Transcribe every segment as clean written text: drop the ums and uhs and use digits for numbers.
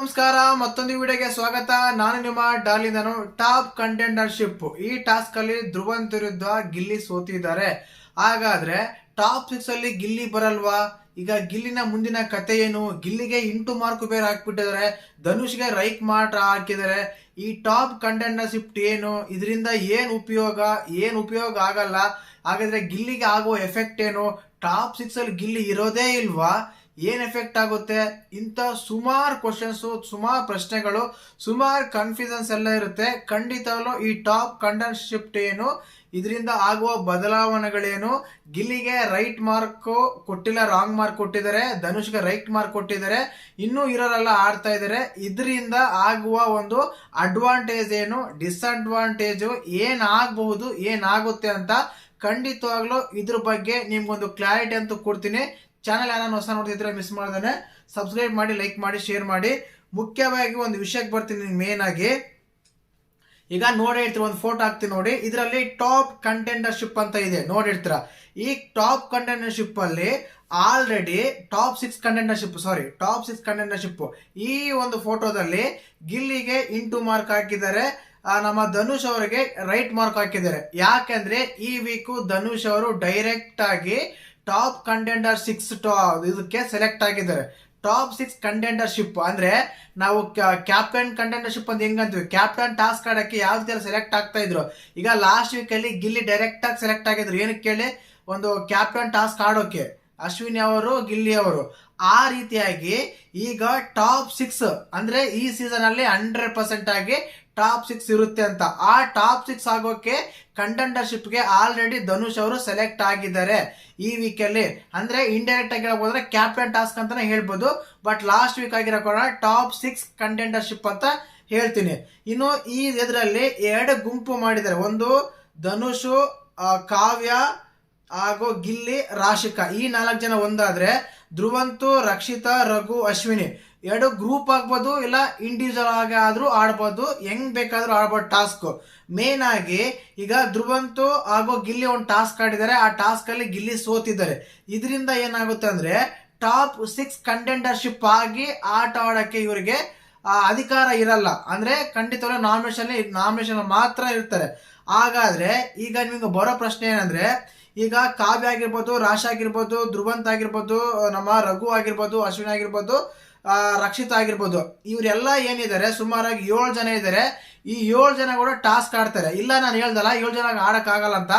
ನಮಸ್ಕಾರ. ಮತ್ತೊಂದು ವಿಡಿಯೋಗೆ ಸ್ವಾಗತ. ನಾನು ನಿಮ್ಮ ಡಾಲಿಂದನು. ಟಾಪ್ ಕಂಟೆಂಡರ್ಶಿಪ್ ಈ ಟಾಸ್ಕ್ ಅಲ್ಲಿ ಧ್ರುವಂತ್ ವಿರುದ್ಧ ಗಿಲ್ಲಿ ಸೋತಿದ್ದಾರೆ. ಹಾಗಾದ್ರೆ ಟಾಪ್ 6 ಅಲ್ಲಿ ಗಿಲ್ಲಿ ಬರಲ್ವಾ? ಈಗ ಗಿಲ್ಲಿನ ಮುಂದಿನ ಕತೆ ಏನು? ಗಿಲ್ಲಿಗೆ ಇಂಟು ಮಾರ್ಕ್ ಬೇರೆ ಹಾಕ್ಬಿಟ್ಟಿದ್ದಾರೆ, ಧನುಷ್ಗೆ ರೈಕ್ ಮಾರ್ಕ್ ಹಾಕಿದ್ದಾರೆ. ಈ ಟಾಪ್ ಕಂಟೆಂಡರ್ಶಿಪ್ ಏನು? ಇದರಿಂದ ಏನ್ ಉಪಯೋಗ ಆಗಲ್ಲ. ಹಾಗಾದ್ರೆ ಗಿಲ್ಲಿಗೆ ಆಗೋ ಎಫೆಕ್ಟ್ ಏನು? ಟಾಪ್ 6 ಅಲ್ಲಿ ಗಿಲ್ಲಿ ಇರೋದೇ ಇಲ್ವಾ? ಏನ್ ಎಫೆಕ್ಟ್ ಆಗುತ್ತೆ? ಇಂಥ ಸುಮಾರು ಕ್ವಶನ್ಸ್, ಸುಮಾರು ಪ್ರಶ್ನೆಗಳು, ಸುಮಾರು ಕನ್ಫ್ಯೂಷನ್ಸ್ ಎಲ್ಲ ಇರುತ್ತೆ. ಖಂಡಿತವಾಗ್ಲೂ ಈ ಟಾಪ್ ಕಂಟೆಂಡರ್ಶಿಪ್ ಏನು, ಇದರಿಂದ ಆಗುವ ಬದಲಾವಣೆಗಳೇನು, ಗಿಲ್ಲಿಗೆ ರೈಟ್ ಮಾರ್ಕ್ ಕೊಟ್ಟಿಲ್ಲ, ರಾಂಗ್ ಮಾರ್ಕ್ ಕೊಟ್ಟಿದ್ದಾರೆ, ಧನುಷ್ಗೆ ರೈಟ್ ಮಾರ್ಕ್ ಕೊಟ್ಟಿದ್ದಾರೆ, ಇನ್ನೂ ಇರೋರೆಲ್ಲ ಆಡ್ತಾ ಇದ್ದಾರೆ. ಇದರಿಂದ ಆಗುವ ಒಂದು ಅಡ್ವಾಂಟೇಜ್ ಏನು, ಡಿಸ್ಅಡ್ವಾಂಟೇಜ್ ಏನಾಗಬಹುದು, ಏನಾಗುತ್ತೆ ಅಂತ ಖಂಡಿತವಾಗ್ಲೂ ಇದ್ರ ಬಗ್ಗೆ ನಿಮ್ಗೊಂದು ಕ್ಲಾರಿಟಿ ಅಂತೂ ಕೊಡ್ತೀನಿ. ಚಾನಲ್ ಯಾರು ಹೊಸ ನೋಡ್ತಿದ್ರೆ ಮಿಸ್ ಮಾಡ್ದೇನೆ ಸಬ್ಸ್ಕ್ರೈಬ್ ಮಾಡಿ, ಲೈಕ್ ಮಾಡಿ, ಶೇರ್ ಮಾಡಿ. ಮುಖ್ಯವಾಗಿ ಒಂದು ವಿಷಯಕ್ಕೆ ಬರ್ತೀನಿ. ಮೇನ್ ಆಗಿ ಈಗ ನೋಡಿರ್ತೀರ, ಒಂದು ಫೋಟೋ ಹಾಕ್ತೀನಿ ನೋಡಿ. ಇದರಲ್ಲಿ ಟಾಪ್ ಕಂಟೆಂಡರ್ಶಿಪ್ ಅಂತ ಇದೆ, ನೋಡಿರ್ತೀರ. ಈ ಟಾಪ್ ಕಂಟೆಂಡರ್ಶಿಪ್ ಅಲ್ಲಿ ಆಲ್ರೆಡಿ ಟಾಪ್ 6 ಕಂಟೆಂಡರ್ಶಿಪ್ ಈ ಒಂದು ಫೋಟೋದಲ್ಲಿ ಗಿಲ್ಲಿಗೆ ಇಂಟು ಮಾರ್ಕ್ ಹಾಕಿದ್ದಾರೆ, ನಮ್ಮ ಧನುಷ್ ಅವರಿಗೆ ರೈಟ್ ಮಾರ್ಕ್ ಹಾಕಿದ್ದಾರೆ. ಯಾಕೆಂದ್ರೆ ಈ ವೀಕ್ ಧನುಷ್ ಅವರು ಡೈರೆಕ್ಟ್ ಆಗಿ ಟಾಪ್ ಕಂಟೆಂಡರ್ 6 ಇದಕ್ಕೆ ಸೆಲೆಕ್ಟ್ ಆಗಿದ್ದಾರೆ. ಟಾಪ್ 6 ಕಂಟೆಂಡರ್ಶಿಪ್ ಅಂದ್ರೆ ನಾವು ಕ್ಯಾಪ್ಟನ್ ಕಂಟೆಂಡರ್ಶಿಪ್ ಅಂತ ಹೆಂಗಂತೀವಿ, ಕ್ಯಾಪ್ಟನ್ ಟಾಸ್ಕ್ ಆಡಕ್ಕೆ ಯಾವ ತರ ಸೆಲೆಕ್ಟ್ ಆಗ್ತಾ ಇದ್ರು. ಈಗ ಲಾಸ್ಟ್ ವೀಕ್ ಅಲ್ಲಿ ಗಿಲ್ಲಿ ಡೈರೆಕ್ಟ್ ಆಗಿ ಸೆಲೆಕ್ಟ್ ಆಗಿದ್ರು. ಏನಕ್ಕೆ ಕೇಳಿ, ಒಂದು ಕ್ಯಾಪ್ಟನ್ ಟಾಸ್ಕ್ ಆಡೋಕೆ ಅಶ್ವಿನಿ ಅವರು, ಗಿಲ್ಲಿ ಅವರು. ಆ ರೀತಿಯಾಗಿ ಈಗ ಟಾಪ್ 6 ಅಂದ್ರೆ ಈ ಸೀಸನ್ ಅಲ್ಲಿ 100% ಆಗಿ ಟಾಪ್ 6 ಇರುತ್ತೆ ಅಂತ. ಆ ಟಾಪ್ 6 ಆಗೋಕೆ ಕಂಟೆಂಡರ್ಶಿಪ್ ಗೆ ಆಲ್ರೆಡಿ ಧನುಷ್ ಅವರು ಸೆಲೆಕ್ಟ್ ಆಗಿದ್ದಾರೆ ಈ ವೀಕ್ ಅಲ್ಲಿ. ಅಂದ್ರೆ ಇಂಡೈರೆಕ್ಟ್ ಆಗಿ ಹೇಳ್ಬೋದ್ರೆ ಕ್ಯಾಪ್ಟನ್ ಟಾಸ್ಕ್ ಅಂತಾನೆ ಹೇಳ್ಬೋದು. ಬಟ್ ಲಾಸ್ಟ್ ವೀಕ್ ಆಗಿರೋ ಕಾರಣ ಟಾಪ್ 6 ಕಂಟೆಂಡರ್ಶಿಪ್ ಅಂತ ಹೇಳ್ತೀನಿ. ಇನ್ನು ಈ ಇದರಲ್ಲಿ 2 ಗುಂಪು ಮಾಡಿದ್ದಾರೆ. ಒಂದು ಧನುಷ್, ಕಾವ್ಯ ಹಾಗೂ ಗಿಲ್ಲಿ, ರಾಶಿಕಾ, ಈ 4 ಜನ ಒಂದಾದ್ರೆ ಧ್ರುವಂತು, ರಕ್ಷಿತಾ, ರಘು, ಅಶ್ವಿನಿ 2 ಗ್ರೂಪ್ ಆಗ್ಬೋದು, ಇಲ್ಲ ಇಂಡಿವಿಜುವಲ್ ಆಗಿ ಆದ್ರೂ ಆಡ್ಬೋದು, ಹೆಂಗ್ ಬೇಕಾದ್ರೂ ಆಡ್ಬೋದು ಟಾಸ್ಕ್. ಮೇನ್ ಆಗಿ ಈಗ ಧ್ರುವಂತು ಹಾಗೂ ಗಿಲ್ಲಿ ಒಂದು ಟಾಸ್ಕ್ ಆಡಿದ್ದಾರೆ. ಆ ಟಾಸ್ಕ್ ಅಲ್ಲಿ ಗಿಲ್ಲಿ ಸೋತಿದ್ದಾರೆ. ಇದರಿಂದ ಏನಾಗುತ್ತೆ ಅಂದ್ರೆ ಟಾಪ್ 6 ಕಂಟೆಂಡರ್ಶಿಪ್ ಆಗಿ ಆಟ ಆಡಕ್ಕೆ ಇವರಿಗೆ ಅಧಿಕಾರ ಇರಲ್ಲ. ಅಂದ್ರೆ ಖಂಡಿತವಾಗ್ಲೂ ನಾಮಿನೇಷನ್ ಮಾತ್ರ ಇರ್ತಾರೆ. ಹಾಗಾದ್ರೆ ಈಗ ನಿಮ್ಗೆ ಬರೋ ಪ್ರಶ್ನೆ ಏನಂದ್ರೆ, ಈಗ ಕಾವ್ಯ ಆಗಿರ್ಬೋದು, ರಾಶಿ ಆಗಿರ್ಬೋದು, ಧ್ರುವಂತ್ ಆಗಿರ್ಬೋದು, ನಮ್ಮ ರಘು ಆಗಿರ್ಬೋದು, ಅಶ್ವಿನಿ ಆಗಿರ್ಬೋದು, ರಕ್ಷಿತಾ ಆಗಿರ್ಬೋದು, ಇವರೆಲ್ಲ ಏನಿದ್ದಾರೆ ಸುಮಾರಾಗಿ 7 ಜನ ಇದ್ದಾರೆ. ಈ 7 ಜನ ಕೂಡ ಟಾಸ್ಕ್ ಆಡ್ತಾರೆ. ಇಲ್ಲ ನಾನು ಹೇಳ್ದಲ್ಲ 7 ಜನ ಆಡಕ್ ಆಗಲ್ಲ ಅಂತ.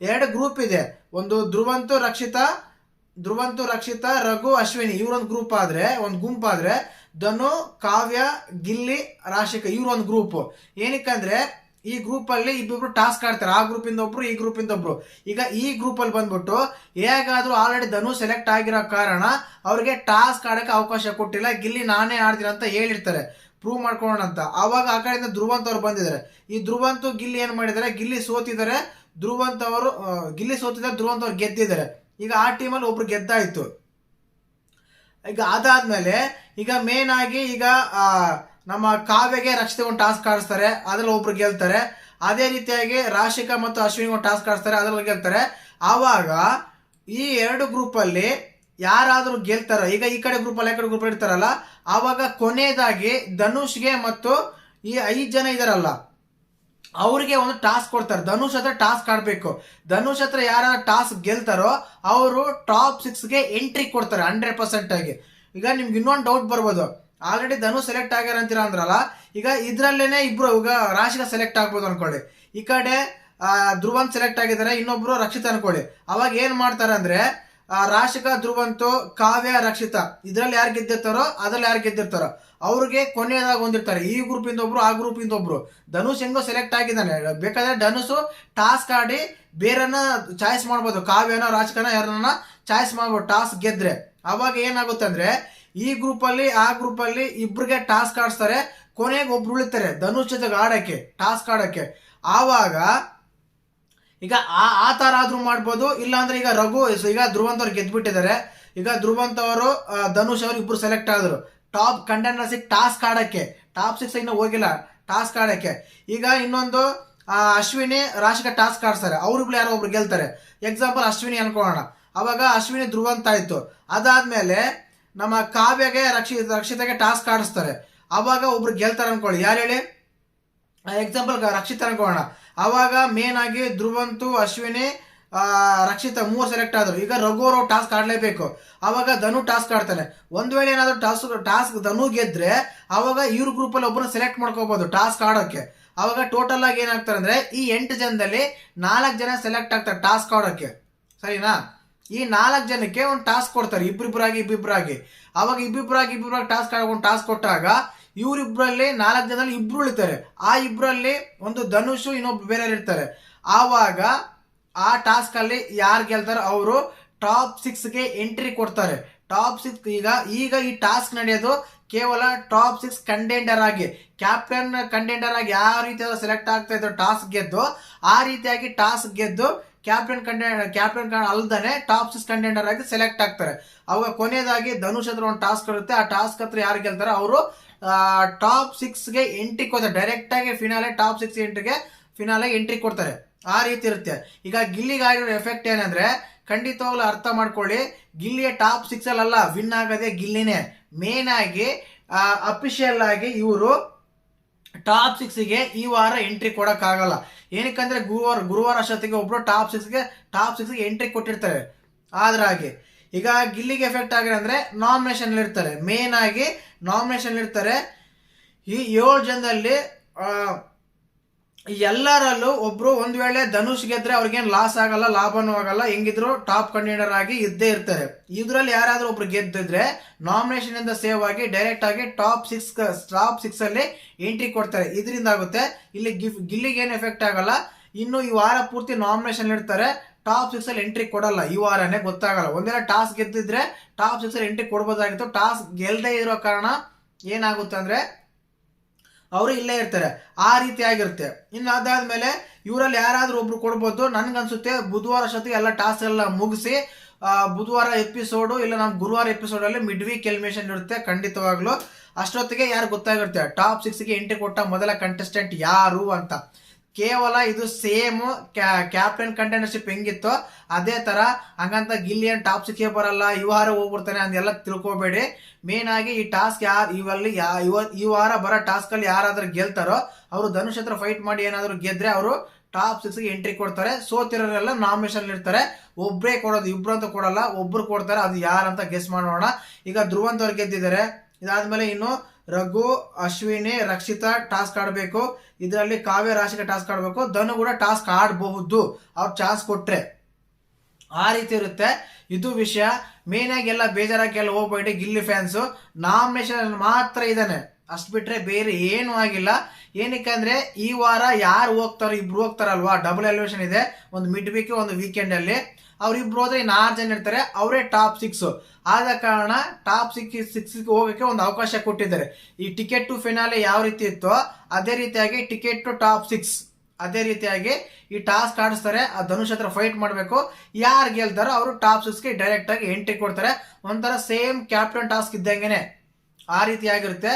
2 ಗ್ರೂಪ್ ಇದೆ. ಒಂದು ಧ್ರುವಂತು ರಕ್ಷಿತಾ, ರಘು, ಅಶ್ವಿನಿ ಇವ್ರೊಂದು ಗ್ರೂಪ್ ಆದ್ರೆ, ಒಂದು ಗುಂಪಾದ್ರೆ ಧನು, ಕಾವ್ಯ, ಗಿಲ್ಲಿ, ರಾಶಿಕಾ ಇವ್ರೊಂದು ಗ್ರೂಪ್. ಏನಕ್ಕಂದ್ರೆ ಈ ಗ್ರೂಪ್ ಅಲ್ಲಿ ಇಬ್ಬಿಬ್ರು ಟಾಸ್ಕ್ ಆಡ್ತಾರೆ. ಆ ಗ್ರೂಪ್ ಇಂದ ಒಬ್ರು, ಈ ಗ್ರೂಪ್ ಇಂದ ಒಬ್ರು. ಈಗ ಈ ಗ್ರೂಪ್ ಅಲ್ಲಿ ಬಂದ್ಬಿಟ್ಟು ಹೇಗಾದ್ರೂ ಆಲ್ರೆಡಿ ಧನು ಸೆಲೆಕ್ಟ್ ಆಗಿರೋ ಕಾರಣ ಅವ್ರಿಗೆ ಟಾಸ್ಕ್ ಆಡಕ್ಕೆ ಅವಕಾಶ ಕೊಟ್ಟಿಲ್ಲ. ಗಿಲ್ಲಿ ನಾನೇ ಆಡ್ತೀನಿ ಅಂತ ಹೇಳಿರ್ತಾರೆ, ಪ್ರೂವ್ ಮಾಡ್ಕೊಳ್ಳೋಣ ಅಂತ. ಅವಾಗ ಆ ಕಡೆಯಿಂದ ಧ್ರುವಂತ್ ಅವ್ರು ಬಂದಿದ್ದಾರೆ. ಈ ಧ್ರುವಂತು ಗಿಲ್ಲಿ ಏನ್ ಮಾಡಿದ್ದಾರೆ, ಗಿಲ್ಲಿ ಸೋತಿದ್ದಾರೆ, ಧ್ರುವಂತ್ ಅವರು ಗೆದ್ದಿದ್ದಾರೆ. ಈಗ ಆ ಟೀಮಲ್ಲಿ ಒಬ್ರು ಗೆದ್ದಾಯ್ತು. ಈಗ ಅದಾದ್ಮೇಲೆ ಈಗ ಮೇನ್ ಆಗಿ ಈಗ ನಮ್ಮ ಕಾವ್ಯಗೆ ರಕ್ಷಿತ ಒಂದು ಟಾಸ್ಕ್ ಆಡಿಸ್ತಾರೆ, ಅದ್ರಲ್ಲಿ ಒಬ್ರು ಗೆಲ್ತಾರೆ. ಅದೇ ರೀತಿಯಾಗಿ ರಾಶಿಕಾ ಮತ್ತು ಅಶ್ವಿನಿ ಒಂದು ಟಾಸ್ಕ್ ಆಡಿಸ್ತಾರೆ, ಅದ್ರಲ್ಲಿ ಗೆಲ್ತಾರೆ. ಆವಾಗ ಈ 2 ಗ್ರೂಪ್ ಅಲ್ಲಿ ಯಾರಾದ್ರೂ ಗೆಲ್ತಾರ. ಈಗ ಈ ಕಡೆ ಗ್ರೂಪ್ ಅಲ್ಲಿ, ಆ ಕಡೆ ಗ್ರೂಪ್ ಇರ್ತಾರಲ್ಲ, ಆವಾಗ ಕೊನೆಯದಾಗಿ ಧನುಷ್ಗೆ ಮತ್ತು ಈ 5 ಜನ ಇದಾರಲ್ಲ ಅವ್ರಿಗೆ ಒಂದು ಟಾಸ್ಕ್ ಕೊಡ್ತಾರೆ. ಧನುಷ್ ಹತ್ರ ಟಾಸ್ಕ್ ಆಡ್ಬೇಕು. ಧನುಷ್ ಹತ್ರ ಯಾರ ಟಾಸ್ಕ್ ಗೆಲ್ತಾರೋ ಅವರು ಟಾಪ್ 6ಗೆ ಎಂಟ್ರಿ ಕೊಡ್ತಾರೆ 100% ಆಗಿ. ಈಗ ನಿಮ್ಗೆ ಇನ್ನೊಂದು ಡೌಟ್ ಬರ್ಬೋದು, ಆಲ್ರೆಡಿ ಧನು ಸೆಲೆಕ್ಟ್ ಆಗ್ಯಾರ ಅಂತೀರಾ ಅಂದ್ರಲ್ಲ, ಈಗ ಇದ್ರಲ್ಲೇನೆ ಇಬ್ರು, ಈಗ ರಾಶಿಕಾ ಸೆಲೆಕ್ಟ್ ಆಗ್ಬೋದು ಅನ್ಕೊಳ್ಳಿ. ಈ ಕಡೆ ಧ್ರುವಂತ್ ಸೆಲೆಕ್ಟ್ ಆಗಿದ್ದಾರೆ, ಇನ್ನೊಬ್ರು ರಕ್ಷಿತಾ ಅನ್ಕೊಳ್ಳಿ. ಅವಾಗ ಏನ್ ಮಾಡ್ತಾರೆ ಅಂದ್ರೆ ರಾಶಿಕಾ, ಧ್ರುವಂತು, ಕಾವ್ಯ, ರಕ್ಷಿತಾ ಇದ್ರಲ್ಲಿ ಯಾರು ಗೆದ್ದಿರ್ತಾರೋ ಅದ್ರಲ್ಲಿ ಯಾರು ಗೆದ್ದಿರ್ತಾರೋ ಅವ್ರಿಗೆ ಕೊನೆಯದಾಗ ಹೊಂದಿರ್ತಾರೆ. ಈ ಗ್ರೂಪ್ ಇಂದ ಒಬ್ರು, ಆ ಗ್ರೂಪ್ ಇಂದ ಒಬ್ರು. ಧನುಷ್ ಹೆಂಗೋ ಸೆಲೆಕ್ಟ್ ಆಗಿದ್ದಾನೆ, ಬೇಕಾದ್ರೆ ಧನುಷ್ ಟಾಸ್ಕ್ ಆಡಿ ಬೇರೆನ ಚಾಯ್ಸ್ ಮಾಡ್ಬೋದು, ಕಾವ್ಯನ, ರಾಶಿಕಾನ ಯಾರನ್ನ ಚಾಯ್ಸ್ ಮಾಡ್ಬೋದು ಟಾಸ್ಕ್ ಗೆದ್ರೆ. ಅವಾಗ ಏನಾಗುತ್ತೆ ಅಂದ್ರೆ ಈ ಗ್ರೂಪ್ ಅಲ್ಲಿ, ಆ ಗ್ರೂಪ್ ಅಲ್ಲಿ ಇಬ್ರಿಗೆ ಟಾಸ್ಕ್ ಆಡಿಸ್ತಾರೆ. ಕೊನೆಗೆ ಒಬ್ರು ಉಳಿತಾರೆ ಧನುಷ್ ಜೊತೆಗೆ ಆಡಕ್ಕೆ, ಟಾಸ್ಕ್ ಆಡಕ್ಕೆ. ಆವಾಗ ಈಗ ಆ ತರ ಆದ್ರೂ ಮಾಡ್ಬೋದು. ಇಲ್ಲ ಅಂದ್ರೆ ಈಗ ಈಗ ಧ್ರುವಂತ್ ಅವ್ರು ಗೆದ್ಬಿಟ್ಟಿದ್ದಾರೆ. ಈಗ ಧ್ರುವಂತ್ ಅವರು, ಧನುಷ್ ಅವರು ಇಬ್ರು ಸೆಲೆಕ್ಟ್ ಆದ್ರು ಟಾಪ್ ಕಂಟೆಂಡರ್ಸ್ ಟಾಸ್ಕ್ ಆಡಕ್ಕೆ. ಟಾಪ್ 6 ಇನ್ನು ಹೋಗಿಲ್ಲ ಟಾಸ್ಕ್ ಆಡಕ್ಕೆ. ಈಗ ಇನ್ನೊಂದು ಅಶ್ವಿನಿ, ರಾಶಿಕಾ ಟಾಸ್ಕ್ ಆಡ್ತಾರೆ. ಅವ್ರಿಬ್ರು ಯಾರೋ ಒಬ್ರು ಗೆಲ್ತಾರೆ. ಎಕ್ಸಾಂಪಲ್ ಅಶ್ವಿನಿ ಅನ್ಕೊಳ್ಳೋಣ. ಅವಾಗ ಅಶ್ವಿನಿ ಧ್ರುವಂತ್ ಆಯ್ತು. ಅದಾದ್ಮೇಲೆ ನಮ್ಮ ಕಾವ್ಯಗೆ ರಕ್ಷಿತಾಗೆ ಟಾಸ್ಕ್ ಆಡಿಸ್ತಾರೆ. ಅವಾಗ ಒಬ್ರು ಗೆಲ್ತಾರೆ ಅನ್ಕೊಳ್ಳಿ. ಯಾರು ಹೇಳಿ? ಎಕ್ಸಾಂಪಲ್ ರಕ್ಷಿತ್ ಅನ್ಕೋಣ. ಅವಾಗ ಮೇನ್ ಆಗಿ ಧ್ರುವಂತು, ಅಶ್ವಿನಿ, ರಕ್ಷಿತ 3 ಸೆಲೆಕ್ಟ್ ಆದ್ರು. ಈಗ ರಘು ಅವರು ಟಾಸ್ಕ್ ಆಡ್ಲೇಬೇಕು. ಅವಾಗ ಧನು ಟಾಸ್ಕ್ ಆಡ್ತಾನೆ. ಒಂದ್ ವೇಳೆ ಏನಾದ್ರು ಟಾಸ್ಕ್ ಧನು ಗೆದ್ರೆ ಅವಾಗ ಇವ್ರ ಗ್ರೂಪ್ ಅಲ್ಲಿ ಒಬ್ಬರನ್ನ ಸೆಲೆಕ್ಟ್ ಮಾಡ್ಕೋಬಹುದು ಟಾಸ್ಕ್ ಆಡೋಕೆ. ಅವಾಗ ಟೋಟಲ್ ಆಗಿ ಏನಾಗ್ತಾರೆ ಅಂದ್ರೆ ಈ 8 ಜನದಲ್ಲಿ 4 ಜನ ಸೆಲೆಕ್ಟ್ ಆಗ್ತಾರೆ ಟಾಸ್ಕ್ ಆಡೋಕೆ, ಸರಿನಾ? ಈ 4 ಜನಕ್ಕೆ ಒಂದು ಟಾಸ್ಕ್ ಕೊಡ್ತಾರೆ, ಇಬ್ಬಿಬ್ರಾಗಿ. ಅವಾಗ ಇಬ್ಬಿಬ್ರಾಗಿ ಟಾಸ್ಕ್ ಆಡ್ಕೊಂಡು ಟಾಸ್ಕ್ ಕೊಟ್ಟಾಗ ಇವರಿಬ್ಬರಲ್ಲಿ 4 ಜನದಲ್ಲಿ ಇಬ್ರು ಉಳಿತಾರೆ. ಆ ಇಬ್ರಲ್ಲಿ ಒಂದು ಧನುಷು, ಇನ್ನೊಬ್ರು ಬೇರೆ ಇರ್ತಾರೆ. ಆವಾಗ ಆ ಟಾಸ್ಕ್ ಅಲ್ಲಿ ಯಾರು ಗೆಲ್ತಾರೋ ಅವರು ಟಾಪ್ 6ಗೆ ಎಂಟ್ರಿ ಕೊಡ್ತಾರೆ. ಟಾಪ್ 6 ಈಗ ಈ ಟಾಸ್ಕ್ ನಡೆಯೋದು ಕೇವಲ ಟಾಪ್ 6 ಕಂಟೆಂಡರ್ ಆಗಿ, ಕ್ಯಾಪ್ಟನ್ ಕಂಟೆಂಡರ್ ಆಗಿ ಯಾವ ರೀತಿ ಸೆಲೆಕ್ಟ್ ಆಗ್ತಾ ಇದ್ರು ಟಾಸ್ಕ್ ಗೆದ್ದು, ಆ ರೀತಿಯಾಗಿ ಟಾಸ್ಕ್ ಗೆದ್ದು ಕ್ಯಾಪ್ಟನ್ ಅಲ್ದಾನೆ ಟಾಪ್ 6 ಕಂಟೆಂಡರ್ ಆಗಿ ಸೆಲೆಕ್ಟ್ ಆಗ್ತಾರೆ. ಅವಾಗ ಕೊನೆಯದಾಗಿ ಧನುಷ್ ಹತ್ರ ಒಂದು ಟಾಸ್ಕ್ ಇರುತ್ತೆ. ಆ ಟಾಸ್ಕ್ ಹತ್ರ ಯಾರು ಗೆಲ್ತಾರೆ ಅವರು ಟಾಪ್ 6ಗೆ ಎಂಟ್ರಿ ಕೊಡ್ತಾರೆ. ಡೈರೆಕ್ಟ್ ಆಗಿ ಟಾಪ್ 6 ಫಿನಾಲೆ ಎಂಟ್ರಿ ಕೊಡ್ತಾರೆ. ಆ ರೀತಿ ಇರುತ್ತೆ. ಈಗ ಗಿಲ್ಲಿಗೆ ಆಗಿರೋ ಎಫೆಕ್ಟ್ ಏನಂದ್ರೆ ಖಂಡಿತವಾಗ್ಲೂ ಅರ್ಥ ಮಾಡ್ಕೊಳ್ಳಿ, ಗಿಲ್ಲಿಯ ಟಾಪ್ 6 ಅಲ್ಲ ವಿನ್ ಆಗದೆ ಗಿಲ್ಲಿನೇ. ಮೇನ್ ಆಗಿ ಅಫಿಷಿಯಲ್ ಆಗಿ ಇವರು ಟಾಪ್ 6ಗೆ ಈ ವಾರ ಎಂಟ್ರಿ ಕೊಡಕ್ಕಾಗಲ್ಲ. ಏನಕ್ಕಂದ್ರೆ ಗುರುವಾರ ಅಷ್ಟೊತ್ತಿಗೆ ಒಬ್ರು ಟಾಪ್ 6ಗೆ ಎಂಟ್ರಿ ಕೊಟ್ಟಿರ್ತಾರೆ. ಆದ್ರಾಗಿ ಈಗ ಗಿಲ್ಲಿಗೆ ಎಫೆಕ್ಟ್ ಆಗಿದೆ ಅಂದ್ರೆ ನಾಮಿನೇಷನ್ ಇರ್ತಾರೆ. ಮೇನ್ ಆಗಿ ನಾಮಿನೇಷನ್ ಇರ್ತಾರೆ. ಈ 7 ಜನದಲ್ಲಿ ಎಲ್ಲರಲ್ಲೂ ಒಬ್ರು ಒಂದ್ ವೇಳೆ ಧನುಷ್ ಗೆದ್ರೆ ಅವ್ರಿಗೇನು ಲಾಸ್ ಆಗಲ್ಲ, ಲಾಭನೂ ಆಗಲ್ಲ, ಹೆಂಗಿದ್ರು ಟಾಪ್ ಕಂಟೆಂಡರ್ ಆಗಿ ಇದ್ದೇ ಇರ್ತಾರೆ. ಇದ್ರಲ್ಲಿ ಯಾರಾದ್ರೂ ಒಬ್ರು ಗೆದ್ದಿದ್ರೆ ನಾಮಿನೇಷನ್ ಇಂದ ಸೇವ್ ಆಗಿ ಡೈರೆಕ್ಟ್ ಆಗಿ ಟಾಪ್ 6 ಅಲ್ಲಿ ಎಂಟ್ರಿ ಕೊಡ್ತಾರೆ. ಇದರಿಂದ ಆಗುತ್ತೆ. ಇಲ್ಲಿ ಗಿಲ್ಲಿಗೆ ಏನು ಎಫೆಕ್ಟ್ ಆಗಲ್ಲ. ಇನ್ನು ಈ ವಾರ ಪೂರ್ತಿ ನಾಮಿನೇಷನ್ ಇರ್ತಾರೆ. ಟಾಪ್ 6 ಅಲ್ಲಿ ಎಂಟ್ರಿ ಕೊಡಲ್ಲ. ಈ ವಾರನೇ ಗೊತ್ತಾಗಲ್ಲ. ಒಂದೇಳೆ ಟಾಸ್ಕ್ ಗೆದ್ದಿದ್ರೆ ಟಾಪ್ 6 ಅಲ್ಲಿ ಎಂಟ್ರಿ ಕೊಡ್ಬೋದಾಗಿತ್ತು. ಟಾಸ್ಕ್ ಗೆಲ್ದೇ ಇರೋ ಕಾರಣ ಏನಾಗುತ್ತೆ ಅಂದ್ರೆ ಅವರು ಇಲ್ಲೇ ಇರ್ತಾರೆ. ಆ ರೀತಿ ಆಗಿರುತ್ತೆ. ಇನ್ನು ಅದಾದ್ಮೇಲೆ ಇವರಲ್ಲಿ ಯಾರಾದ್ರೂ ಒಬ್ರು ಕೊಡ್ಬೋದು. ನನ್ಗನ್ಸುತ್ತೆ ಬುಧವಾರ ಅಷ್ಟೊತ್ತಿಗೆ ಎಲ್ಲ ಟಾಸ್ಕ್ ಎಲ್ಲ ಮುಗಿಸಿ ಬುಧವಾರ ಎಪಿಸೋಡು ಇಲ್ಲ ನಮ್ ಗುರುವಾರ ಎಪಿಸೋಡ್ ಅಲ್ಲಿ ಮಿಡ್ ವೀಕ್ ಎಲಿಮಿನೇಷನ್ ಇರುತ್ತೆ ಖಂಡಿತವಾಗ್ಲು. ಅಷ್ಟೊತ್ತಿಗೆ ಯಾರು ಗೊತ್ತಾಗಿರುತ್ತೆ ಟಾಪ್ 6ಗೆ ಎಂಟ್ರಿ ಕೊಟ್ಟ ಮೊದಲ ಕಂಟೆಸ್ಟೆಂಟ್ ಯಾರು ಅಂತ. ಕೇವಲ ಇದು ಸೇಮ್ ಕ್ಯಾಪ್ಟನ್ ಕಂಟೆಂಡರ್ಶಿಪ್ ಹೆಂಗಿತ್ತೋ ಅದೇ ತರ. ಹಂಗಂತ ಗಿಲ್ಲಿಯನ್ ಟಾಪ್ 6ಗೆ ಬರಲ್ಲ, ಈ ವಾರ ಹೋಗ್ಬಿಡ್ತಾನೆ ಅಂದೆಲ್ಲ ತಿಳ್ಕೊಬೇಡಿ. ಮೇನ್ ಆಗಿ ಈ ಟಾಸ್ಕ್ ಈ ವಾರ ಬರೋ ಟಾಸ್ಕ್ ಅಲ್ಲಿ ಯಾರಾದ್ರೂ ಗೆಲ್ತಾರೋ ಅವರು ಧನುಷ್ ಹತ್ರ ಫೈಟ್ ಮಾಡಿ ಏನಾದ್ರು ಗೆದ್ರೆ ಅವರು ಟಾಪ್ 6ಗೆ ಎಂಟ್ರಿ ಕೊಡ್ತಾರೆ. ಸೋತಿರೋರೆಲ್ಲ ನಾಮಿನೇಷನ್ ಇರ್ತಾರೆ. ಒಬ್ರೇ ಕೊಡೋದು, ಇಬ್ರು ಅಂತ ಕೊಡಲ್ಲ, ಒಬ್ರು ಕೊಡ್ತಾರೆ. ಅದು ಯಾರಂತ ಗೆಸ್ ಮಾಡೋಣ. ಈಗ ಧ್ರುವಂತ್ ಅವ್ರು ಗೆದ್ದಿದ್ದಾರೆ. ಇದಾದ್ಮೇಲೆ ಇನ್ನು ರಘು, ಅಶ್ವಿನಿ, ರಕ್ಷಿತಾ ಟಾಸ್ಕ್ ಆಡಬೇಕು. ಇದರಲ್ಲಿ ಕಾವ್ಯ, ರಾಶಿಕ ಟಾಸ್ಕ್ ಆಡಬೇಕು. ಧನು ಕೂಡ ಟಾಸ್ಕ್ ಆಡಬಹುದು ಅವ್ರು ಚಾನ್ಸ್ ಕೊಟ್ರೆ. ಆ ರೀತಿ ಇರುತ್ತೆ. ಇದು ವಿಷಯ. ಮೇನ್ ಆಗಿ ಎಲ್ಲ ಬೇಜಾರಾಗಿ ಎಲ್ಲ ಹೋಗ್ಬೇಡಿ ಗಿಲ್ಲಿ ಫ್ಯಾನ್ಸು. ನಾಮಿನೇಷನ್ ಮಾತ್ರ ಇದಾನೆ, ಅಷ್ಟು ಬಿಟ್ರೆ ಬೇರೆ ಏನು ಆಗಿಲ್ಲ. ಏನಕ್ಕೆ ಅಂದ್ರೆ ಈ ವಾರ ಯಾರು ಹೋಗ್ತಾರೋ ಇಬ್ರು ಹೋಗ್ತಾರಲ್ವಾ, ಡಬಲ್ ಎಲಿವೇಶನ್ ಇದೆ. ಒಂದು ಮಿಡ್ ವೀಕ್ ಒಂದು ವೀಕೆಂಡ್ ಅಲ್ಲಿ ಅವ್ರಿಬ್ರು ಹೋದ್ರೆ 4 ಜನ ಇರ್ತಾರೆ. ಅವರೇ ಟಾಪ್ 6. ಆದ ಕಾರಣ ಟಾಪ್ 6 ಹೋಗಕ್ಕೆ ಒಂದು ಅವಕಾಶ ಕೊಟ್ಟಿದ್ದಾರೆ. ಈ ಟಿಕೆಟ್ ಟು ಫಿನಾಲೆ ಯಾವ ರೀತಿ ಇತ್ತೋ ಅದೇ ರೀತಿಯಾಗಿ ಟಿಕೆಟ್ ಟು ಟಾಪ್ 6 ಅದೇ ರೀತಿಯಾಗಿ ಈ ಟಾಸ್ಕ್ ಆಡಿಸ್ತಾರೆ. ಆ ಧನುಷ್ ಹತ್ರ ಫೈಟ್ ಮಾಡಬೇಕು. ಯಾರು ಗೆಲ್ತಾರೋ ಅವರು ಟಾಪ್ 6ಗೆ ಡೈರೆಕ್ಟ್ ಆಗಿ ಎಂಟ್ರಿ ಕೊಡ್ತಾರೆ. ಒಂಥರ ಸೇಮ್ ಕ್ಯಾಪ್ಟನ್ ಟಾಸ್ಕ್ ಇದ್ದಂಗೆನೆ ಆ ರೀತಿಯಾಗಿರುತ್ತೆ.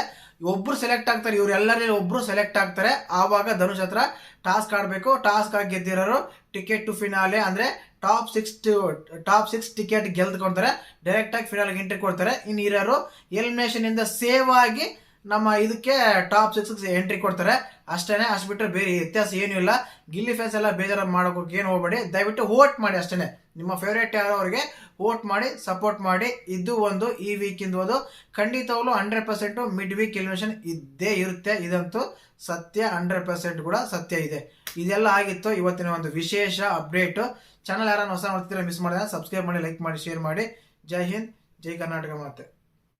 ಒಬ್ರು ಸೆಲೆಕ್ಟ್ ಆಗ್ತಾರೆ, ಇವರೆಲ್ಲರಲ್ಲಿ ಒಬ್ರು ಸೆಲೆಕ್ಟ್ ಆಗ್ತಾರೆ. ಆವಾಗ ಧನುಷ್ ಹತ್ರ ಟಾಸ್ಕ್ ಆಡಬೇಕು. ಟಾಸ್ಕ್ ಆಗಿ ಗೆದ್ದಿರೋರು ಟಿಕೆಟ್ ಟು ಫಿನಾಲೆ ಅಂದ್ರೆ ಟಾಪ್ 6 ಟಿಕೆಟ್ ಗೆಲ್ತ್ಕೊಂತಾರೆ. ಡೈರೆಕ್ಟ್ ಆಗಿ ಫಿನಾಲ್ಗೆ ಎಂಟ್ರಿ ಕೊಡ್ತಾರೆ. ಇನ್ನು ಇರೋರು ಎಲಿಮಿನೇಷನ್ ಇಂದ ಸೇವ್ ಆಗಿ ನಮ್ಮ ಇದಕ್ಕೆ ಟಾಪ್ 6 ಎಂಟ್ರಿ ಕೊಡ್ತಾರೆ. ಅಷ್ಟೇನೆ. ಅಷ್ಟು ಬಿಟ್ಟರೆ ಬೇರೆ ವ್ಯತ್ಯಾಸ ಏನೂ ಇಲ್ಲ. ಗಿಲ್ಲಿ ಫ್ಯಾನ್ಸ್ ಎಲ್ಲ ಬೇಜಾರು ಮಾಡೋಕೆ ಏನು ಹೋಗ್ಬೇಡಿ. ದಯವಿಟ್ಟು ವೋಟ್ ಮಾಡಿ ಅಷ್ಟೇನೆ. ನಿಮ್ಮ ಫೇವ್ರೇಟ್ ಯಾರೋ ಅವ್ರಿಗೆ ವೋಟ್ ಮಾಡಿ ಸಪೋರ್ಟ್ ಮಾಡಿ. ಇದು ಒಂದು ಈ ವೀಕಿಂದು ಒಂದು ಖಂಡಿತವಾಗ್ಲೂ 100% ಮಿಡ್ ವೀಕ್ ಎಲಿಮಿನೇಷನ್ ಇದ್ದೇ ಇರುತ್ತೆ. ಇದಂತೂ ಸತ್ಯ, 100% ಕೂಡ ಸತ್ಯ ಇದೆ. ಇದೆಲ್ಲ ಆಗಿತ್ತು ಇವತ್ತಿನ ಒಂದು ವಿಶೇಷ ಅಪ್ಡೇಟ್. ಚಾನಲ್ ಯಾರನ್ನ ಹೊಸ ನೋಡ್ತಿದ್ರೆ ಮಿಸ್ ಮಾಡಿದ್ರೆ ಸಬ್ಸ್ಕ್ರೈಬ್ ಮಾಡಿ, ಲೈಕ್ ಮಾಡಿ, ಶೇರ್ ಮಾಡಿ. ಜೈ ಹಿಂದ್, ಜೈ ಕರ್ನಾಟಕ ಮಾತೆ.